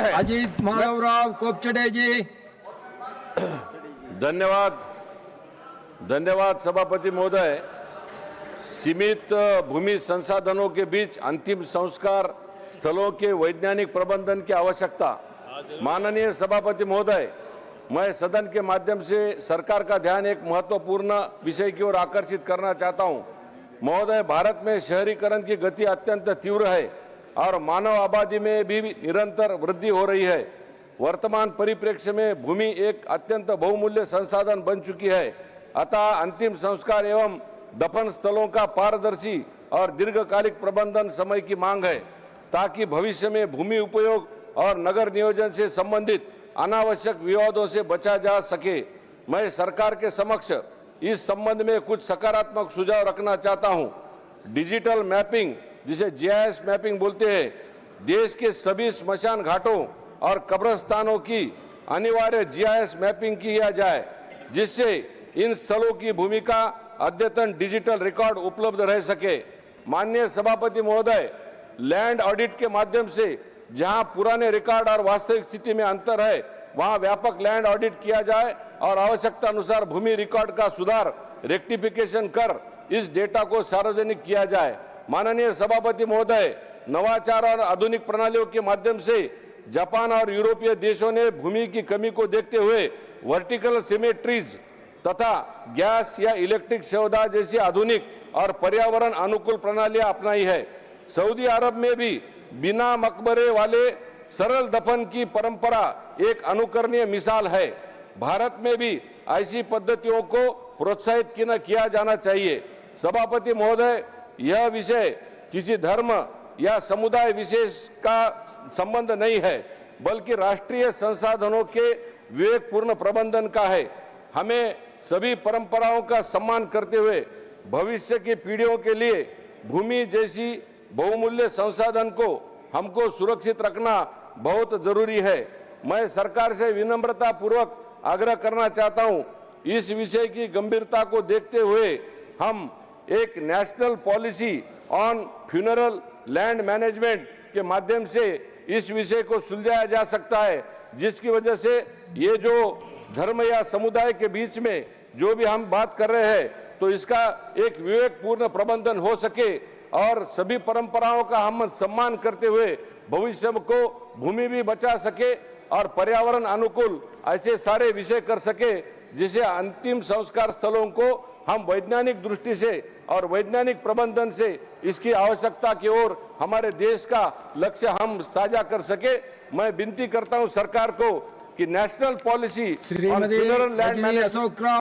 है। अजीत माधवराव कोपचडे जी। धन्यवाद सभापति महोदय। सीमित भूमि संसाधनों के बीच अंतिम संस्कार स्थलों के वैज्ञानिक प्रबंधन की आवश्यकता। माननीय सभापति महोदय, मैं सदन के माध्यम से सरकार का ध्यान एक महत्वपूर्ण विषय की ओर आकर्षित करना चाहता हूं। महोदय, भारत में शहरीकरण की गति अत्यंत तीव्र है और मानव आबादी में भी निरंतर वृद्धि हो रही है। वर्तमान परिप्रेक्ष्य में भूमि एक अत्यंत बहुमूल्य संसाधन बन चुकी है। अतः अंतिम संस्कार एवं दफन स्थलों का पारदर्शी और दीर्घकालिक प्रबंधन समय की मांग है, ताकि भविष्य में भूमि उपयोग और नगर नियोजन से संबंधित अनावश्यक विवादों से बचा जा सके। मैं सरकार के समक्ष इस संबंध में कुछ सकारात्मक सुझाव रखना चाहता हूं। डिजिटल मैपिंग, जिसे जीआईएस मैपिंग बोलते हैं, देश के सभी स्मशान घाटों और कब्रस्तानों की अनिवार्य जीआईएस मैपिंग किया जाए, जिससे इन स्थलों की भूमि का अद्यतन डिजिटल रिकॉर्ड उपलब्ध रह सके। माननीय सभापति महोदय, लैंड ऑडिट के माध्यम से जहां पुराने रिकॉर्ड और वास्तविक स्थिति में अंतर है, वहां व्यापक लैंड ऑडिट किया जाए और आवश्यकता अनुसार भूमि रिकॉर्ड का सुधार रेक्टिफिकेशन कर इस डेटा को सार्वजनिक किया जाए। माननीय सभापति महोदय, नवाचार और आधुनिक प्रणालियों के माध्यम से जापान और यूरोपीय देशों ने भूमि की कमी को देखते हुए वर्टिकल सिमेट्रीज तथा गैस या इलेक्ट्रिक सुविधा जैसी आधुनिक और पर्यावरण अनुकूल प्रणालियां अपनाई है। सऊदी अरब में भी बिना मकबरे वाले सरल दफन की परंपरा एक अनुकरणीय मिसाल है। भारत में भी ऐसी पद्धतियों को प्रोत्साहित किया जाना चाहिए। सभापति महोदय, यह विषय किसी धर्म या समुदाय विशेष का संबंध नहीं है, बल्कि राष्ट्रीय संसाधनों के विवेकपूर्ण प्रबंधन का है। हमें सभी परंपराओं का सम्मान करते हुए भविष्य की पीढ़ियों के लिए भूमि जैसी बहुमूल्य संसाधन को हमको सुरक्षित रखना बहुत जरूरी है। मैं सरकार से विनम्रता पूर्वक आग्रह करना चाहता हूं, इस विषय की गंभीरता को देखते हुए हम एक national policy on funeral land management के माध्यम से इस विषय को सुलझाया जा सकता है, जिसकी वजह से ये जो धर्म या समुदाय के बीच में जो भी हम बात कर रहे हैं, तो इसका एक विवेकपूर्ण प्रबंधन हो सके और सभी परंपराओं का हम सम्मान करते हुए भविष्य को भूमि भी बचा सके और पर्यावरण अनुकूल ऐसे सारे विषय कर सके, जिसे अंतिम संस्कार स्थलों को हम वैज्ञानिक दृष्टि से और वैज्ञानिक प्रबंधन से इसकी आवश्यकता की ओर हमारे देश का लक्ष्य हम साझा कर सके। मैं विनती करता हूं सरकार को कि national policy on funeral land management